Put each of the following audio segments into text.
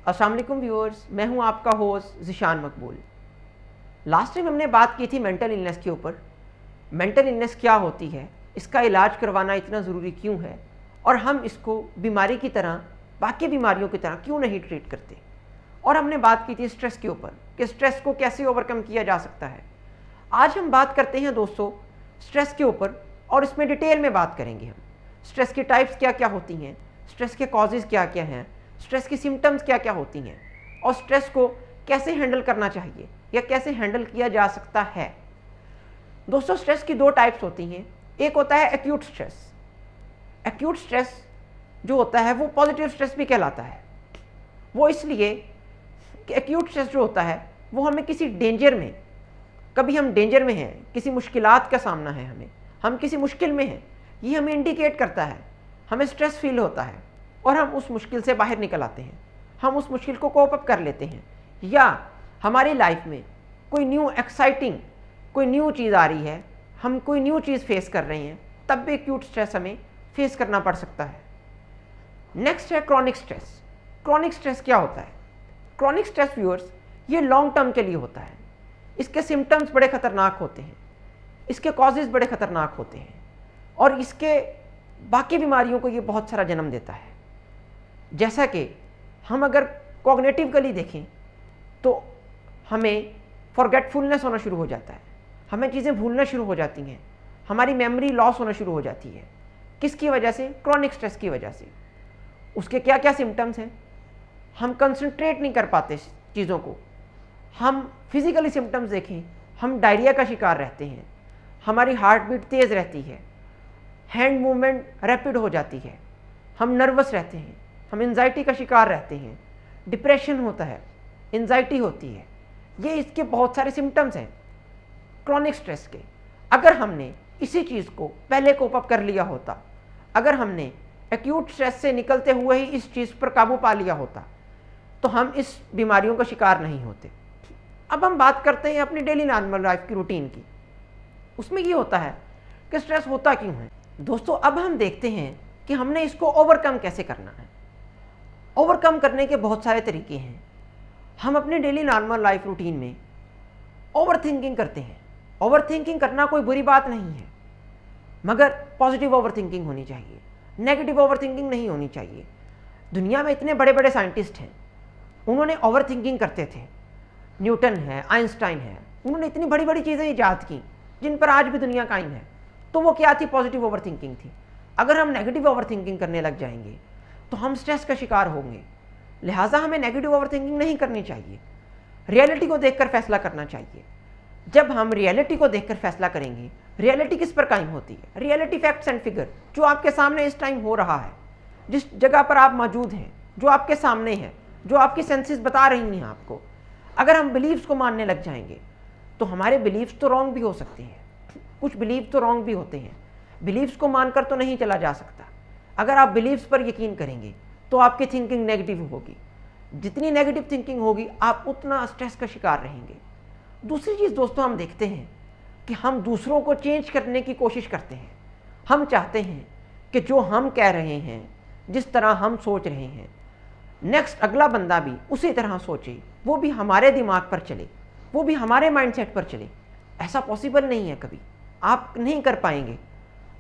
अस्सलाम वालेकुम व्यूअर्स, मैं हूं आपका होस्ट ज़िशान मकबूल। लास्ट टाइम हमने बात की थी मेंटल इलनेस के ऊपर। मेंटल इलनेस क्या होती है, इसका इलाज करवाना इतना ज़रूरी क्यों है और हम इसको बीमारी की तरह, बाकी बीमारियों की तरह क्यों नहीं ट्रीट करते। और हमने बात की थी स्ट्रेस के ऊपर कि स्ट्रेस को कैसे ओवरकम किया जा सकता है। आज हम बात करते हैं दोस्तों स्ट्रेस के ऊपर, और इसमें डिटेल में बात करेंगे हम। स्ट्रेस की टाइप्स क्या क्या होती हैं, स्ट्रेस के कॉजेज़ क्या क्या हैं, स्ट्रेस की सिम्टम्स क्या क्या होती हैं, और स्ट्रेस को कैसे हैंडल करना चाहिए या कैसे हैंडल किया जा सकता है। दोस्तों, स्ट्रेस की दो टाइप्स होती हैं। एक होता है एक्यूट स्ट्रेस। एक्यूट स्ट्रेस जो होता है वो पॉजिटिव स्ट्रेस भी कहलाता है। वो इसलिए कि एक्यूट स्ट्रेस जो होता है वो हमें किसी डेंजर में, कभी हम डेंजर में हैं, किसी मुश्किलात का सामना है हमें, हम किसी मुश्किल में हैं, ये हमें इंडिकेट करता है, हमें स्ट्रेस फील होता है और हम उस मुश्किल से बाहर निकल आते हैं, हम उस मुश्किल को कोप अप कर लेते हैं। या हमारी लाइफ में कोई न्यू एक्साइटिंग, कोई न्यू चीज़ आ रही है, हम कोई न्यू चीज़ फेस कर रहे हैं, तब भी एक्यूट स्ट्रेस हमें फेस करना पड़ सकता है। नेक्स्ट है क्रॉनिक स्ट्रेस। क्रॉनिक स्ट्रेस क्या होता है? क्रॉनिक स्ट्रेस व्यूअर्स, ये लॉन्ग टर्म के लिए होता है। इसके सिम्टम्स बड़े ख़तरनाक होते हैं, इसके कॉजेज़ बड़े ख़तरनाक होते हैं, और इसके बाकी बीमारियों को ये बहुत सारा जन्म देता है। जैसा कि हम अगर कॉग्निटिवली देखें तो हमें फॉरगेटफुलनेस होना शुरू हो जाता है, हमें चीज़ें भूलना शुरू हो जाती हैं, हमारी मेमोरी लॉस होना शुरू हो जाती है। किसकी वजह से? क्रॉनिक स्ट्रेस की वजह से। उसके क्या क्या सिम्टम्स हैं? हम कंसंट्रेट नहीं कर पाते चीज़ों को। हम फिज़िकली सिम्टम्स देखें, हम डायरिया का शिकार रहते हैं, हमारी हार्ट बीट तेज़ रहती है, हैंड मूवमेंट रैपिड हो जाती है, हम नर्वस रहते हैं, हम एंजाइटी का शिकार रहते हैं, डिप्रेशन होता है, एंजाइटी होती है। ये इसके बहुत सारे सिम्टम्स हैं क्रॉनिक स्ट्रेस के। अगर हमने इसी चीज़ को पहले कोप अप कर लिया होता, अगर हमने एक्यूट स्ट्रेस से निकलते हुए ही इस चीज़ पर काबू पा लिया होता, तो हम इस बीमारियों का शिकार नहीं होते। अब हम बात करते हैं अपनी डेली नॉर्मल लाइफ की रूटीन की। उसमें ये होता है कि स्ट्रेस होता क्यों है। दोस्तों, अब हम देखते हैं कि हमने इसको ओवरकम कैसे करना है। ओवरकम करने के बहुत सारे तरीके हैं। हम अपने डेली नॉर्मल लाइफ रूटीन में ओवर थिंकिंग करते हैं। ओवर थिंकिंग करना कोई बुरी बात नहीं है, मगर पॉजिटिव ओवर थिंकिंग होनी चाहिए, नेगेटिव ओवर थिंकिंग नहीं होनी चाहिए। दुनिया में इतने बड़े बड़े साइंटिस्ट हैं, उन्होंने ओवर थिंकिंग करते थे। न्यूटन है, आइंस्टाइन है, उन्होंने इतनी बड़ी बड़ी चीज़ें ईजाद की जिन पर आज भी दुनिया कायम है। तो वो क्या थी? पॉजिटिव ओवर थिंकिंग थी। अगर हम नेगेटिव ओवर थिंकिंग करने लग जाएंगे तो हम स्ट्रेस का शिकार होंगे। लिहाजा हमें नेगेटिव ओवर थिंकिंग नहीं करनी चाहिए, रियलिटी को देखकर फैसला करना चाहिए। जब हम रियलिटी को देखकर फैसला करेंगे, रियलिटी किस पर कायम होती है? रियलिटी फैक्ट्स एंड फिगर, जो आपके सामने इस टाइम हो रहा है, जिस जगह पर आप मौजूद हैं, जो आपके सामने है, जो आपकी सेंसेस बता रही हैं आपको। अगर हम बिलीव्स को मानने लग जाएंगे तो हमारे बिलीव्स तो रॉन्ग भी हो सकते हैं, कुछ बिलीव तो रॉन्ग भी होते हैं। बिलीव्स को मानकर तो नहीं चला जा सकता। अगर आप बिलीव्स पर यकीन करेंगे तो आपकी थिंकिंग नेगेटिव होगी। जितनी नेगेटिव थिंकिंग होगी, आप उतना स्ट्रेस का शिकार रहेंगे। दूसरी चीज़ दोस्तों, हम देखते हैं कि हम दूसरों को चेंज करने की कोशिश करते हैं। हम चाहते हैं कि जो हम कह रहे हैं, जिस तरह हम सोच रहे हैं, नेक्स्ट अगला बंदा भी उसी तरह सोचे, वो भी हमारे दिमाग पर चले, वो भी हमारे माइंडसेट पर चले। ऐसा पॉसिबल नहीं है, कभी आप नहीं कर पाएंगे,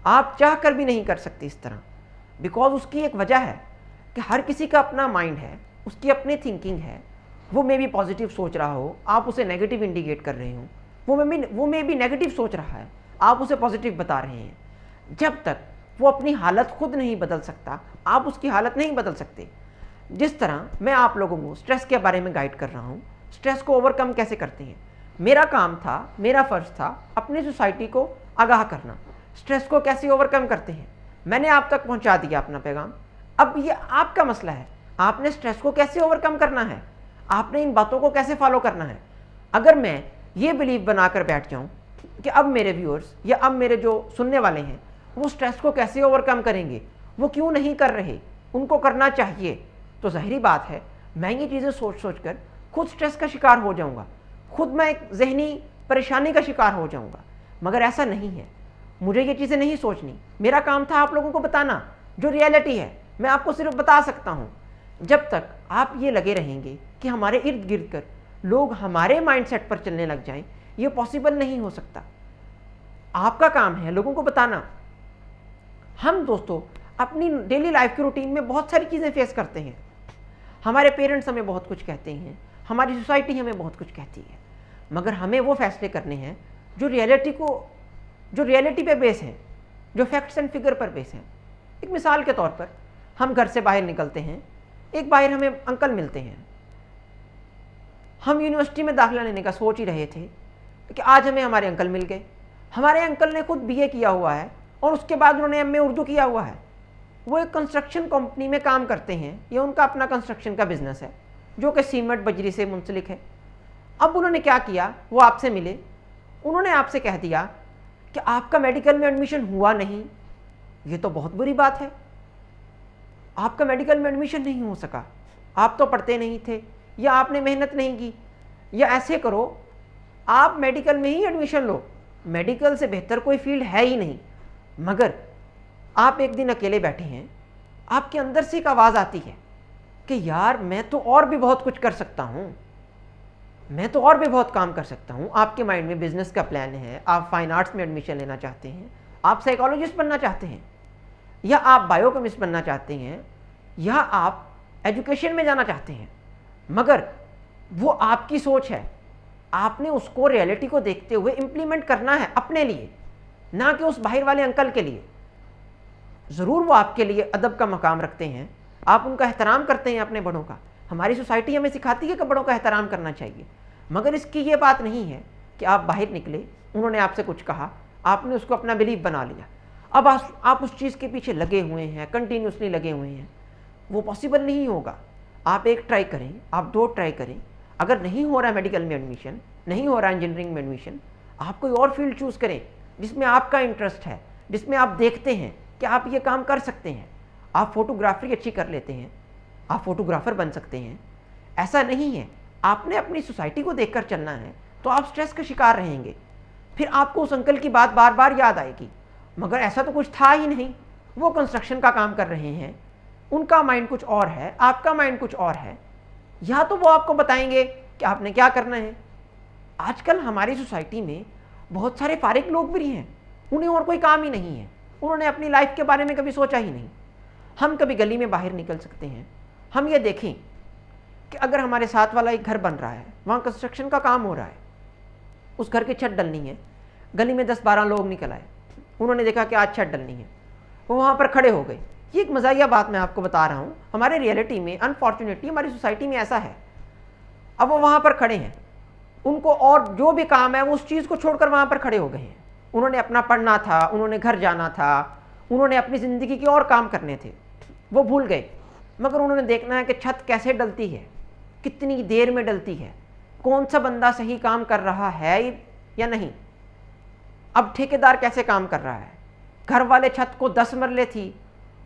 आप चाह कर भी नहीं कर सकते इस तरह। बिकॉज उसकी एक वजह है कि हर किसी का अपना माइंड है, उसकी अपनी थिंकिंग है। वो मे भी पॉजिटिव सोच रहा हो, आप उसे नेगेटिव इंडिकेट कर रहे हो। वो मे भी नेगेटिव सोच रहा है, आप उसे पॉजिटिव बता रहे हैं। जब तक वो अपनी हालत खुद नहीं बदल सकता, आप उसकी हालत नहीं बदल सकते। जिस तरह मैं आप लोगों को स्ट्रेस के बारे में गाइड कर रहा हूँ, स्ट्रेस को ओवरकम कैसे करते हैं, मेरा काम था, मेरा फ़र्ज़ था अपनी सोसाइटी को आगाह करना। स्ट्रेस को कैसे ओवरकम करते हैं, मैंने आप तक पहुंचा दिया अपना पैगाम। अब ये आपका मसला है, आपने स्ट्रेस को कैसे ओवरकम करना है, आपने इन बातों को कैसे फॉलो करना है। अगर मैं ये बिलीव बनाकर बैठ जाऊं कि अब मेरे व्यूअर्स या अब मेरे जो सुनने वाले हैं वो स्ट्रेस को कैसे ओवरकम करेंगे, वो क्यों नहीं कर रहे, उनको करना चाहिए, तो ज़ाहिरी बात है मैं ये चीज़ें सोच सोच कर खुद स्ट्रेस का शिकार हो जाऊँगा, खुद मैं एक जहनी परेशानी का शिकार हो जाऊँगा। मगर ऐसा नहीं है, मुझे ये चीज़ें नहीं सोचनी। मेरा काम था आप लोगों को बताना जो रियलिटी है। मैं आपको सिर्फ बता सकता हूँ जब तक आप ये लगे रहेंगे कि हमारे इर्द गिर्द कर लोग हमारे माइंडसेट पर चलने लग जाएं, ये पॉसिबल नहीं हो सकता। आपका काम है लोगों को बताना। हम दोस्तों अपनी डेली लाइफ की रूटीन में बहुत सारी चीज़ें फेस करते हैं। हमारे पेरेंट्स हमें बहुत कुछ कहते हैं, हमारी सोसाइटी हमें बहुत कुछ कहती है, मगर हमें वो फैसले करने हैं जो रियलिटी पे बेस है, जो फैक्ट्स एंड फिगर पर बेस है। एक मिसाल के तौर पर हम घर से बाहर निकलते हैं, एक बाहर हमें अंकल मिलते हैं। हम यूनिवर्सिटी में दाखिला लेने का सोच ही रहे थे कि आज हमें हमारे अंकल मिल गए। हमारे अंकल ने खुद बीए किया हुआ है और उसके बाद उन्होंने एमए उर्दू किया हुआ है। वो एक कंस्ट्रक्शन कंपनी में काम करते हैं, ये उनका अपना कंस्ट्रक्शन का बिजनेस है जो कि सीमेंट बजरी से मुंसलिक है। अब उन्होंने क्या किया, वो आपसे मिले, उन्होंने आपसे कह दिया कि आपका मेडिकल में एडमिशन हुआ नहीं। ये तो बहुत बुरी बात है, आपका मेडिकल में एडमिशन नहीं हो सका, आप तो पढ़ते नहीं थे या आपने मेहनत नहीं की, या ऐसे करो आप मेडिकल में ही एडमिशन लो, मेडिकल से बेहतर कोई फील्ड है ही नहीं। मगर आप एक दिन अकेले बैठे हैं, आपके अंदर से एक आवाज़ आती है कि यार मैं तो और भी बहुत कुछ कर सकता हूँ, मैं तो और भी बहुत काम कर सकता हूँ। आपके माइंड में बिजनेस का प्लान है, आप फाइन आर्ट्स में एडमिशन लेना चाहते हैं, आप साइकोलॉजिस्ट बनना चाहते हैं, या आप बायोकेमिस्ट बनना चाहते हैं, या आप एजुकेशन में जाना चाहते हैं, मगर वो आपकी सोच है। आपने उसको रियलिटी को देखते हुए इम्प्लीमेंट करना है अपने लिए, ना कि उस बाहर वाले अंकल के लिए। ज़रूर वो आपके लिए अदब का मकाम रखते हैं, आप उनका एहतराम करते हैं अपने बड़ों का। हमारी सोसाइटी हमें सिखाती है कि बड़ों का एहतराम करना चाहिए, मगर इसकी ये बात नहीं है कि आप बाहर निकले, उन्होंने आपसे कुछ कहा, आपने उसको अपना बिलीफ बना लिया, अब आप उस चीज़ के पीछे लगे हुए हैं, कंटिन्यूसली लगे हुए हैं। वो पॉसिबल नहीं होगा। आप एक ट्राई करें, आप दो ट्राई करें। अगर नहीं हो रहा मेडिकल में एडमिशन, नहीं हो रहा इंजीनियरिंग में एडमिशन, आप कोई और फील्ड चूज़ करें जिसमें आपका इंटरेस्ट है, जिसमें आप देखते हैं कि आप ये काम कर सकते हैं। आप फोटोग्राफी अच्छी कर लेते हैं, आप फोटोग्राफर बन सकते हैं। ऐसा नहीं है, आपने अपनी सोसाइटी को देखकर चलना है, तो आप स्ट्रेस का शिकार रहेंगे। फिर आपको उस अंकल की बात बार बार याद आएगी, मगर ऐसा तो कुछ था ही नहीं, वो कंस्ट्रक्शन का काम कर रहे हैं, उनका माइंड कुछ और है, आपका माइंड कुछ और है। या तो वो आपको बताएंगे कि आपने क्या करना है। आजकल हमारी सोसाइटी में बहुत सारे फारिग लोग भी हैं, उन्हें और कोई काम ही नहीं है, उन्होंने अपनी लाइफ के बारे में कभी सोचा ही नहीं। हम कभी गली में बाहर निकल सकते हैं, हम ये देखें कि अगर हमारे साथ वाला एक घर बन रहा है, वहाँ कंस्ट्रक्शन का काम हो रहा है, उस घर की छत डलनी है, गली में 10-12 लोग निकल आए, उन्होंने देखा कि आज छत डलनी है, वो वहाँ पर खड़े हो गए। ये एक मज़ाहिया बात मैं आपको बता रहा हूँ, हमारे रियलिटी में अनफॉर्चुनेटली हमारी सोसाइटी में ऐसा है। अब वो वहाँ पर खड़े हैं, उनको और जो भी काम है वो उस चीज़ को छोड़कर वहाँ पर खड़े हो गए हैं। उन्होंने अपना पढ़ना था, उन्होंने घर जाना था, उन्होंने अपनी ज़िंदगी के और काम करने थे, वो भूल गए। मगर उन्होंने देखना है कि छत कैसे डलती है, कितनी देर में डलती है, कौन सा बंदा सही काम कर रहा है या नहीं, अब ठेकेदार कैसे काम कर रहा है, घर वाले छत को 10 मरले थी,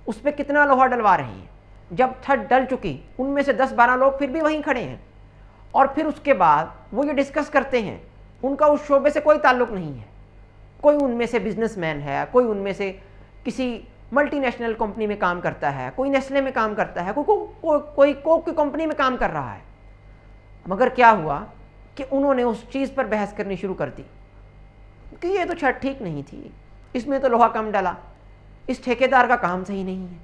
उस पर कितना लोहा डलवा रहे हैं। जब छत डल चुकी, उनमें से 10-12 लोग फिर भी वहीं खड़े हैं, और फिर उसके बाद वो ये डिस्कस करते हैं, उनका उस शोबे से कोई ताल्लुक़ नहीं है। कोई उनमें से बिजनेसमैन है, कोई उनमें से किसी मल्टीनेशनल कंपनी में काम करता है, कोई नेस्ले में काम करता है, कोई कोक की कंपनी में काम कर रहा है। मगर क्या हुआ कि उन्होंने उस चीज़ पर बहस करनी शुरू कर दी कि ये तो छत ठीक नहीं थी, इसमें तो लोहा कम डला, इस ठेकेदार का काम सही नहीं है।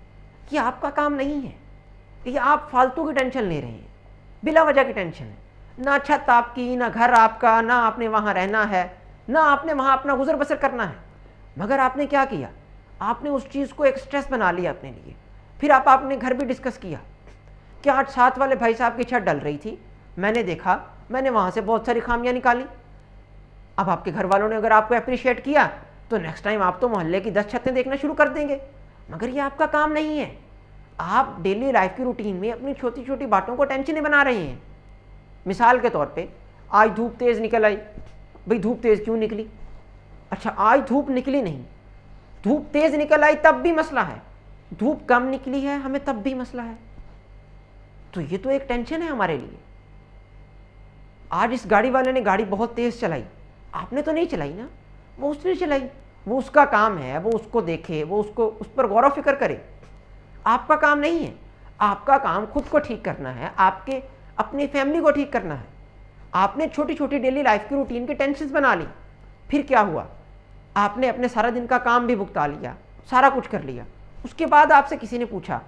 ये आपका काम नहीं है, ये आप फालतू की टेंशन ले रहे हैं, बिला वजह की टेंशन है। ना छत आपकी, ना घर आपका, ना आपने वहाँ रहना है, ना आपने वहाँ अपना गुजर बसर करना है। मगर आपने क्या किया, आपने उस चीज़ को एक स्ट्रेस बना लिया अपने लिए। फिर आपने घर भी डिस्कस किया कि आज साथ वाले भाई साहब की छत डल रही थी, मैंने देखा, मैंने वहाँ से बहुत सारी खामियां निकाली। अब आपके घर वालों ने अगर आपको अप्रिशिएट किया तो नेक्स्ट टाइम आप तो मोहल्ले की 10 छतें देखना शुरू कर देंगे। मगर ये आपका काम नहीं है। आप डेली लाइफ की रूटीन में अपनी छोटी छोटी बातों को टेंशन बना रहे हैं। मिसाल के तौर पे आज धूप तेज़ निकल आई, भाई धूप तेज़ क्यों निकली? अच्छा, आज धूप निकली नहीं, धूप तेज़ निकल आई तब भी मसला है, धूप कम निकली है हमें तब भी मसला है। तो ये तो एक टेंशन है हमारे लिए। आज इस गाड़ी वाले ने गाड़ी बहुत तेज़ चलाई, आपने तो नहीं चलाई ना, वो उसने चलाई, वो उसका काम है, वो उसको देखे, वो उसको उस पर गौर व फिक्र करे। आपका काम नहीं है। आपका काम खुद को ठीक करना है, आपके अपनी फैमिली को ठीक करना है। आपने छोटी छोटी डेली लाइफ की रूटीन की टेंशन बना ली, फिर क्या हुआ, आपने अपने सारा दिन का काम भी भुगता लिया, सारा कुछ कर लिया। उसके बाद आपसे किसी ने पूछा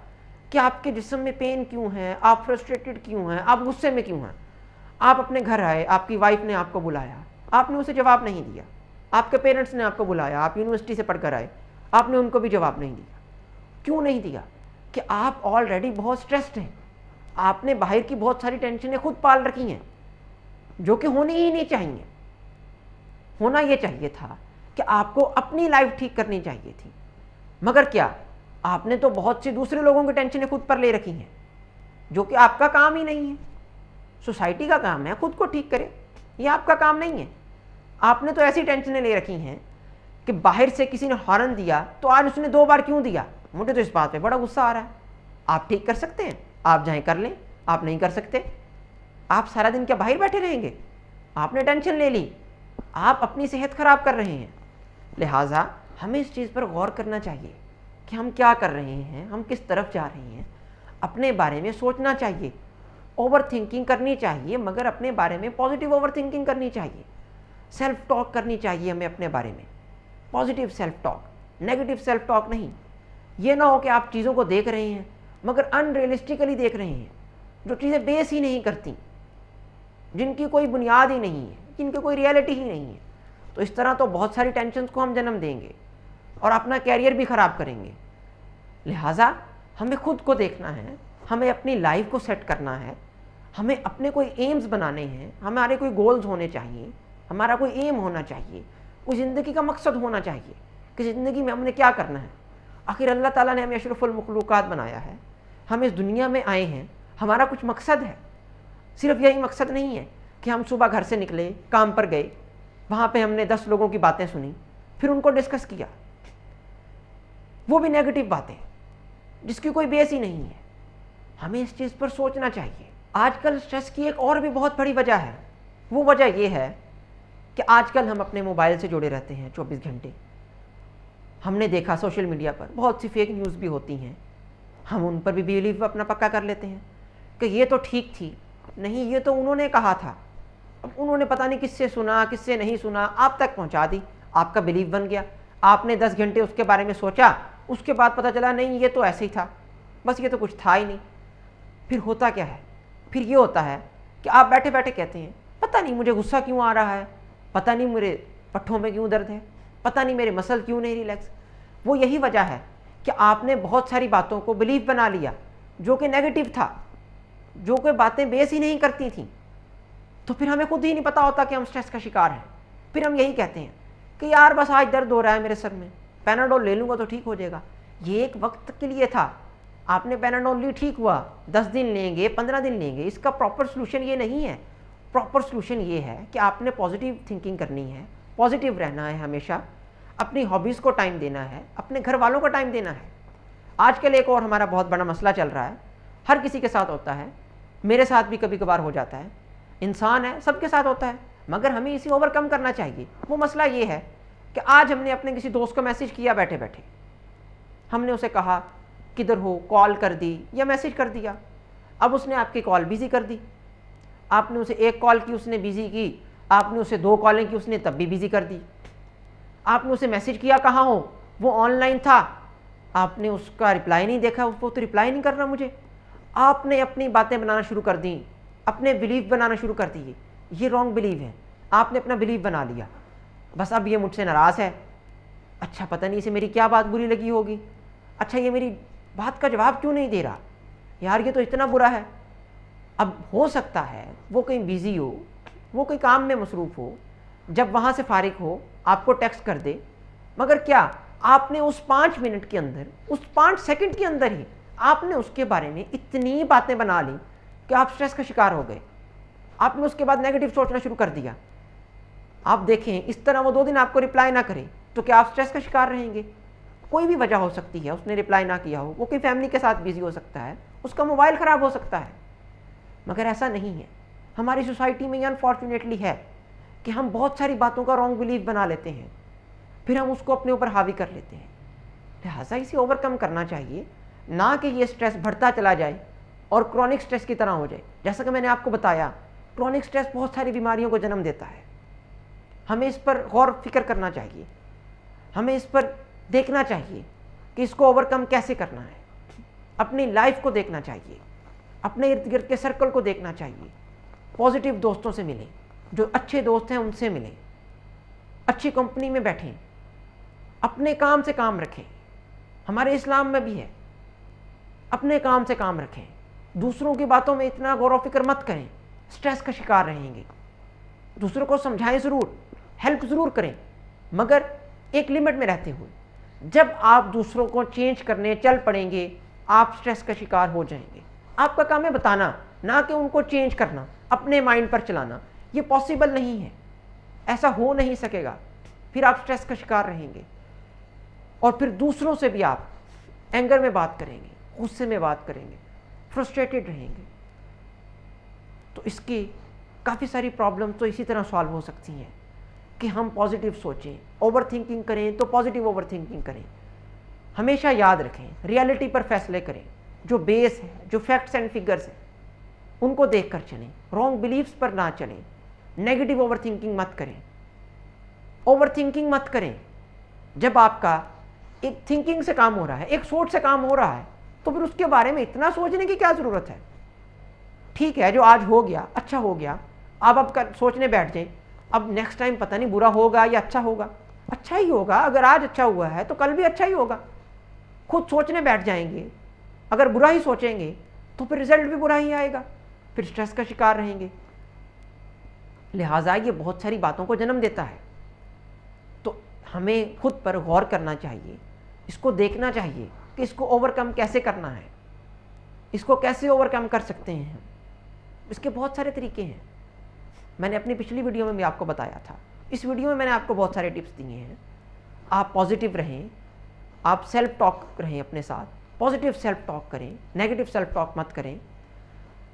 कि आपके जिस्म में पेन क्यों है, आप फ्रस्ट्रेटेड क्यों हैं, आप गुस्से में क्यों हैं। आप अपने घर आए, आपकी वाइफ ने आपको बुलाया, आपने उसे जवाब नहीं दिया। आपके पेरेंट्स ने आपको बुलाया, आप यूनिवर्सिटी से पढ़कर आए, आपने उनको भी जवाब नहीं दिया। क्यों नहीं दिया? कि आप ऑलरेडी बहुत स्ट्रेस्ड हैं। आपने बाहर की बहुत सारी टेंशनें खुद पाल रखी हैं, जो कि होनी ही नहीं चाहिए। होना ये चाहिए था कि आपको अपनी लाइफ ठीक करनी चाहिए थी, मगर क्या, आपने तो बहुत सी दूसरे लोगों की टेंशनें खुद पर ले रखी हैं, जो कि आपका काम ही नहीं है। सोसाइटी का काम है खुद को ठीक करे, ये आपका काम नहीं है। आपने तो ऐसी टेंशनें ले रखी हैं कि बाहर से किसी ने हॉर्न दिया तो आज उसने 2 बार क्यों दिया, मुझे तो इस बात पे बड़ा गुस्सा आ रहा है। आप ठीक कर सकते हैं, आप चाहे कर लें, आप नहीं कर सकते। आप सारा दिन क्या बाहर बैठे रहेंगे? आपने टेंशन ले ली, आप अपनी सेहत खराब कर रहे हैं। लिहाजा हमें इस चीज़ पर गौर करना चाहिए कि हम क्या कर रहे हैं, हम किस तरफ जा रहे हैं। अपने बारे में सोचना चाहिए, ओवर थिंकिंग करनी चाहिए, मगर अपने बारे में पॉजिटिव ओवर थिंकिंग करनी चाहिए। सेल्फ टॉक करनी चाहिए हमें अपने बारे में, positive self talk, negative self talk नहीं। ये ना हो कि आप चीज़ों को देख रहे हैं मगर अनरियलिस्टिकली देख रहे हैं, जो चीज़ें बेस ही नहीं करती, जिनकी कोई बुनियाद ही नहीं है, जिनकी कोई रियलिटी ही नहीं है। तो इस तरह तो बहुत सारी टेंशन्स को हम जन्म देंगे और अपना कैरियर भी ख़राब करेंगे। लिहाजा हमें खुद को देखना है, हमें अपनी लाइफ को सेट करना है, हमें अपने कोई एम्स बनाने हैं, हमारे कोई गोल्स होने चाहिए, हमारा कोई एम होना चाहिए, कोई ज़िंदगी का मकसद होना चाहिए कि ज़िंदगी में हमने क्या करना है। आखिर अल्लाह ताला ने हमें अशरफुल मखलूक़ात बनाया है, हम इस दुनिया में आए हैं, हमारा कुछ मकसद है। सिर्फ यही मकसद नहीं है कि हम सुबह घर से निकले, काम पर गए, वहाँ पे हमने 10 लोगों की बातें सुनी, फिर उनको डिस्कस किया, वो भी नेगेटिव बातें जिसकी कोई बेस ही नहीं है। हमें इस चीज़ पर सोचना चाहिए। आजकल स्ट्रेस की एक और भी बहुत बड़ी वजह है। वो वजह ये है कि आजकल हम अपने मोबाइल से जुड़े रहते हैं 24 घंटे। हमने देखा सोशल मीडिया पर बहुत सी फेक न्यूज़ भी होती हैं, हम उन पर भी बिलीव अपना पक्का कर लेते हैं कि ये तो ठीक थी, नहीं ये तो उन्होंने कहा था। अब उन्होंने पता नहीं किससे सुना, किससे नहीं सुना, आप तक पहुंचा दी, आपका बिलीव बन गया। आपने 10 घंटे उसके बारे में सोचा, उसके बाद पता चला नहीं ये तो ऐसे ही था, बस ये तो कुछ था ही नहीं। फिर होता क्या है? फिर ये होता है कि आप बैठे बैठे कहते हैं पता नहीं मुझे गुस्सा क्यों आ रहा है, पता नहीं मेरे पट्ठों में क्यों दर्द है, पता नहीं मेरे मसल क्यों नहीं रिलैक्स। वो यही वजह है कि आपने बहुत सारी बातों को बिलीव बना लिया जो कि नेगेटिव था, जो कि बातें बेस ही नहीं करती थी। तो फिर हमें खुद ही नहीं पता होता कि हम स्ट्रेस का शिकार हैं। फिर हम यही कहते हैं कि यार बस आज दर्द हो रहा है मेरे सर में, पैनाडोल ले लूँगा तो ठीक हो जाएगा। ये एक वक्त के लिए था, आपने पैनाडोल ली, ठीक हुआ, 10 दिन लेंगे, 15 दिन लेंगे, इसका प्रॉपर सोल्यूशन ये नहीं है। प्रॉपर सोल्यूशन ये है कि आपने पॉजिटिव थिंकिंग करनी है, पॉजिटिव रहना है हमेशा, अपनी हॉबीज़ को टाइम देना है, अपने घर वालों को टाइम देना है। आजकल एक और हमारा बहुत बड़ा मसला चल रहा है, हर किसी के साथ होता है, मेरे साथ भी कभी कभार हो जाता है, इंसान है सबके साथ होता है, मगर हमें इसे ओवरकम करना चाहिए। वो मसला ये है कि आज हमने अपने किसी दोस्त को मैसेज किया बैठे बैठे, हमने उसे कहा किधर हो, कॉल कर दी या मैसेज कर दिया। अब उसने आपकी कॉल बिजी कर दी, आपने उसे 1 कॉल की, उसने बिजी की, आपने उसे 2 कॉलें की, उसने तब भी बिजी कर दी। आपने उसे मैसेज किया कहाँ हो, वो ऑनलाइन था, आपने उसका रिप्लाई नहीं देखा, वो तो रिप्लाई नहीं कर रहा मुझे। आपने अपनी बातें बनाना शुरू कर दी, अपने बिलीव बनाना शुरू कर दिए। ये रॉन्ग बिलीव है, आपने अपना बिलीव बना लिया। बस अब ये मुझसे नाराज़ है, अच्छा पता नहीं इसे मेरी क्या बात बुरी लगी होगी, अच्छा ये मेरी बात का जवाब क्यों नहीं दे रहा, यार ये तो इतना बुरा है। अब हो सकता है वो कहीं बिज़ी हो, वो कोई काम में मसरूफ़ हो, जब वहाँ से फारिग हो आपको टेक्स्ट कर दे, मगर क्या आपने उस 5 मिनट के अंदर, उस 5 सेकंड के अंदर ही आपने उसके बारे में इतनी बातें बना ली कि आप स्ट्रेस का शिकार हो गए। आपने उसके बाद नेगेटिव सोचना शुरू कर दिया। आप देखें इस तरह वो 2 दिन आपको रिप्लाई ना करे तो क्या आप स्ट्रेस का शिकार रहेंगे? कोई भी वजह हो सकती है, उसने रिप्लाई ना किया हो, वो कोई फैमिली के साथ बिजी हो सकता है, उसका मोबाइल ख़राब हो सकता है। मगर ऐसा नहीं है, हमारी सोसाइटी में ये अनफॉर्चुनेटली है कि हम बहुत सारी बातों का रॉन्ग बिलीव बना लेते हैं, फिर हम उसको अपने ऊपर हावी कर लेते हैं। लिहाजा इसे ओवरकम करना चाहिए। ना कि ये स्ट्रेस बढ़ता चला जाए और क्रॉनिक स्ट्रेस की तरह हो जाए। जैसा कि मैंने आपको बताया, क्रॉनिक स्ट्रेस बहुत सारी बीमारियों को जन्म देता है। हमें इस पर गौर फिक्र करना चाहिए, हमें इस पर देखना चाहिए कि इसको ओवरकम कैसे करना है। अपनी लाइफ को देखना चाहिए, अपने इर्द गिर्द के सर्कल को देखना चाहिए। पॉजिटिव दोस्तों से मिलें, जो अच्छे दोस्त हैं उनसे मिलें, अच्छी कंपनी में बैठें, अपने काम से काम रखें। हमारे इस्लाम में भी है, अपने काम से काम रखें। दूसरों की बातों में इतना गौर व फिक्र मत करें, स्ट्रेस का शिकार रहेंगे। दूसरों को समझाएं ज़रूर, हेल्प ज़रूर करें, मगर एक लिमिट में रहते हुए। जब आप दूसरों को चेंज करने चल पड़ेंगे, आप स्ट्रेस का शिकार हो जाएंगे। आपका काम है बताना, ना कि उनको चेंज करना, अपने माइंड पर चलाना। ये पॉसिबल नहीं है, ऐसा हो नहीं सकेगा। फिर आप स्ट्रेस का शिकार रहेंगे और फिर दूसरों से भी आप एंगर में बात करेंगे, गुस्से में बात करेंगे, फ्रस्ट्रेटेड रहेंगे। तो इसकी काफ़ी सारी प्रॉब्लम तो इसी तरह सॉल्व हो सकती हैं कि हम पॉजिटिव सोचें, ओवर थिंकिंग करें तो पॉजिटिव ओवर थिंकिंग करें। हमेशा याद रखें, रियलिटी पर फैसले करें, जो बेस है, जो फैक्ट्स एंड फिगर्स हैं उनको देख कर चलें, रॉन्ग बिलीव्स पर ना चलें। नेगेटिव ओवर थिंकिंग मत करें, ओवर थिंकिंग मत करें। जब आपका एक थिंकिंग से काम हो रहा है, एक सोच से काम हो रहा है, तो फिर उसके बारे में इतना सोचने की क्या ज़रूरत है। ठीक है, जो आज हो गया अच्छा हो गया, अब सोचने बैठ जाएं, अब नेक्स्ट टाइम पता नहीं बुरा होगा या अच्छा होगा। अच्छा ही होगा, अगर आज अच्छा हुआ है तो कल भी अच्छा ही होगा। खुद सोचने बैठ जाएंगे, अगर बुरा ही सोचेंगे तो फिर रिजल्ट भी बुरा ही आएगा, फिर स्ट्रेस का शिकार रहेंगे। लिहाजा ये बहुत सारी बातों को जन्म देता है। तो हमें खुद पर गौर करना चाहिए, इसको देखना चाहिए कि इसको ओवरकम कैसे करना है, इसको कैसे ओवरकम कर सकते हैं। इसके बहुत सारे तरीके हैं, मैंने अपनी पिछली वीडियो में भी आपको बताया था। इस वीडियो में मैंने आपको बहुत सारे टिप्स दिए हैं। आप पॉजिटिव रहें, आप सेल्फ टॉक रहें अपने साथ, पॉजिटिव सेल्फ टॉक करें, नेगेटिव सेल्फ टॉक मत करें।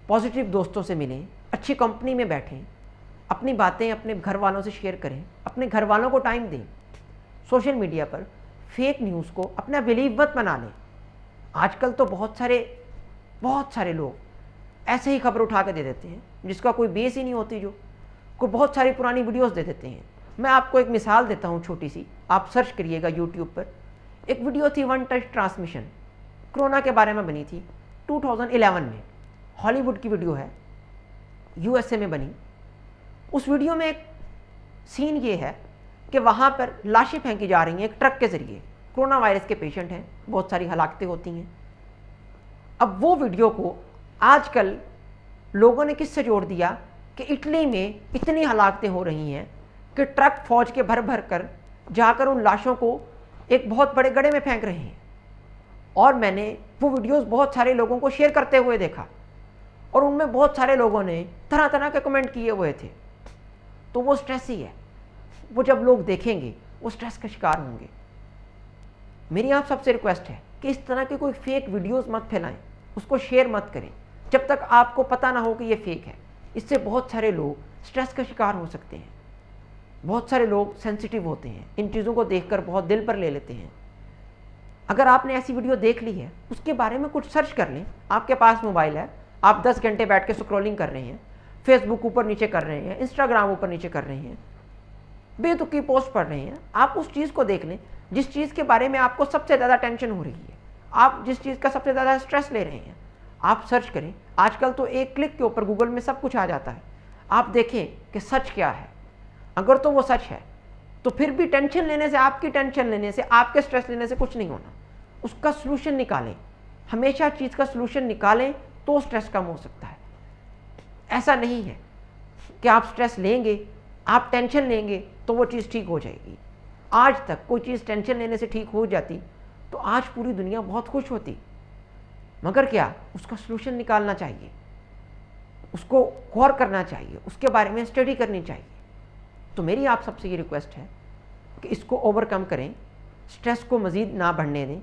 पॉजिटिव दोस्तों से मिलें, अच्छी कंपनी में बैठें, अपनी बातें अपने घर वालों से शेयर करें, अपने घर वालों को टाइम दें। सोशल मीडिया पर फेक न्यूज़ को अपना बिलीव मत बना लें। आजकल तो बहुत सारे लोग ऐसे ही खबर उठा के दे देते हैं जिसका कोई बेस ही नहीं होती, जो को बहुत सारी पुरानी वीडियोस दे देते हैं। मैं आपको एक मिसाल देता हूँ छोटी सी, आप सर्च करिएगा यूट्यूब पर। एक वीडियो थी वन टच ट्रांसमिशन, कोरोना के बारे में बनी थी 2011 में, हॉलीवुड की वीडियो है, यूएसए में बनी। उस वीडियो में एक सीन ये है कि वहाँ पर लाशें फेंकी जा रही हैं एक ट्रक के ज़रिए। कोरोना वायरस के पेशेंट हैं, बहुत सारी हलाकतें होती हैं। अब वो वीडियो को आजकल लोगों ने किससे जोड़ दिया कि इटली में इतनी हलाकतें हो रही हैं कि ट्रक फौज के भर भर कर जाकर उन लाशों को एक बहुत बड़े गड्ढे में फेंक रहे हैं। और मैंने वो वीडियोस बहुत सारे लोगों को शेयर करते हुए देखा और उनमें बहुत सारे लोगों ने तरह तरह के कमेंट किए हुए थे। तो वो स्ट्रेस ही है, वो जब लोग देखेंगे वो स्ट्रेस का शिकार होंगे। मेरी आप सबसे रिक्वेस्ट है कि इस तरह के कोई फेक वीडियोस मत फैलाएं, उसको शेयर मत करें जब तक आपको पता ना हो कि ये फेक है। इससे बहुत सारे लोग स्ट्रेस का शिकार हो सकते हैं। बहुत सारे लोग सेंसिटिव होते हैं, इन चीज़ों को देखकर बहुत दिल पर ले लेते हैं। अगर आपने ऐसी वीडियो देख ली है, उसके बारे में कुछ सर्च कर लें। आपके पास मोबाइल है, आप 10 घंटे बैठ के स्क्रॉलिंग कर रहे हैं, फेसबुक ऊपर नीचे कर रहे हैं, इंस्टाग्राम ऊपर नीचे कर रहे हैं, बेतुकी पोस्ट पढ़ रहे हैं, आप उस चीज़ को देख लें जिस चीज़ के बारे में आपको सबसे ज़्यादा टेंशन हो रही है, आप जिस चीज़ का सबसे ज़्यादा स्ट्रेस ले रहे हैं, आप सर्च करें। आजकल तो एक क्लिक के ऊपर गूगल में सब कुछ आ जाता है। आप देखें कि सच क्या है। अगर तो वो सच है तो फिर भी टेंशन लेने से, आपकी टेंशन लेने से, आपके स्ट्रेस लेने से कुछ नहीं होना। उसका सलूशन निकालें, हमेशा चीज़ का सलूशन निकालें तो स्ट्रेस कम हो सकता है। ऐसा नहीं है कि आप स्ट्रेस लेंगे, आप टेंशन लेंगे तो वो चीज़ ठीक हो जाएगी। आज तक कोई चीज़ टेंशन लेने से ठीक हो जाती तो आज पूरी दुनिया बहुत खुश होती। मगर क्या, उसका सलूशन निकालना चाहिए, उसको गौर करना चाहिए, उसके बारे में स्टडी करनी चाहिए। तो मेरी आप सबसे ये रिक्वेस्ट है कि इसको ओवरकम करें, स्ट्रेस को मज़ीद ना बढ़ने दें।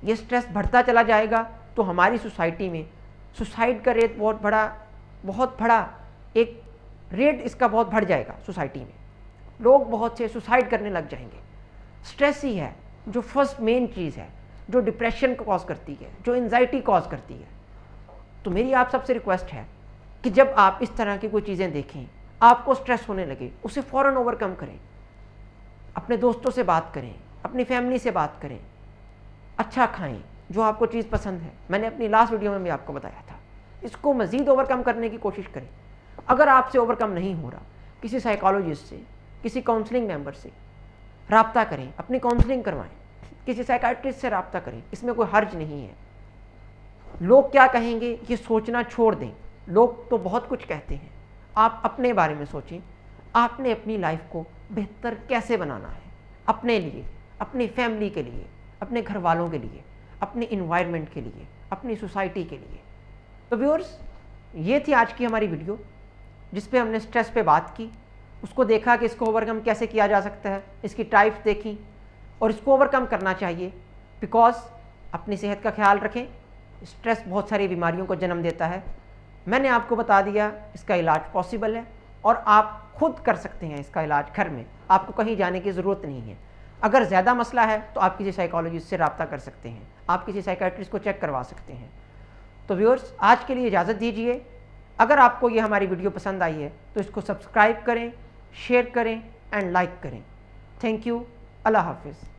ये स्ट्रेस बढ़ता चला जाएगा तो हमारी सोसाइटी में सुसाइड का रेट बहुत बड़ा एक रेट इसका बहुत बढ़ जाएगा। सोसाइटी में लोग बहुत से सुसाइड करने लग जाएंगे। स्ट्रेस ही है जो फर्स्ट मेन चीज़ है जो डिप्रेशन को कॉज करती है, जो एंजाइटी कॉज करती है। तो मेरी आप सबसे रिक्वेस्ट है कि जब आप इस तरह की कोई चीज़ें देखें, आपको स्ट्रेस होने लगे, उसे फ़ौरन ओवरकम करें। अपने दोस्तों से बात करें, अपनी फैमिली से बात करें, अच्छा खाएं, जो आपको चीज़ पसंद है। मैंने अपनी लास्ट वीडियो में भी आपको बताया था। इसको मज़ीद ओवरकम करने की कोशिश करें। अगर आपसे ओवरकम नहीं हो रहा, किसी साइकोलॉजिस्ट से, किसी काउंसलिंग मेंबर से रब्ता करें, अपनी काउंसलिंग करवाएं, किसी साइकाइट्रिस्ट से रब्ता करें। इसमें कोई हर्ज नहीं है। लोग क्या कहेंगे ये सोचना छोड़ दें। लोग तो बहुत कुछ कहते हैं, आप अपने बारे में सोचें। आपने अपनी लाइफ को बेहतर कैसे बनाना है, अपने लिए, अपनी फैमिली के लिए, अपने घर वालों के लिए, अपने इन्वायरमेंट के लिए, अपनी सोसाइटी के लिए। तो व्यूअर्स, ये थी आज की हमारी वीडियो जिस पे हमने स्ट्रेस पे बात की, उसको देखा कि इसको ओवरकम कैसे किया जा सकता है, इसकी टाइप्स देखी और इसको ओवरकम करना चाहिए। बिकॉज अपनी सेहत का ख्याल रखें। स्ट्रेस बहुत सारी बीमारियों को जन्म देता है। मैंने आपको बता दिया इसका इलाज पॉसिबल है और आप खुद कर सकते हैं इसका इलाज घर में। आपको कहीं जाने की ज़रूरत नहीं है। अगर ज़्यादा मसला है तो आप किसी साइकोलॉजिस्ट से रब्ता कर सकते हैं, आप किसी साइकाइट्रिस्ट को चेक करवा सकते हैं। तो व्यूअर्स, आज के लिए इजाज़त दीजिए। अगर आपको ये हमारी वीडियो पसंद आई है तो इसको सब्सक्राइब करें, शेयर करें एंड लाइक करें। Thank you. अल्लाह हाफिज़।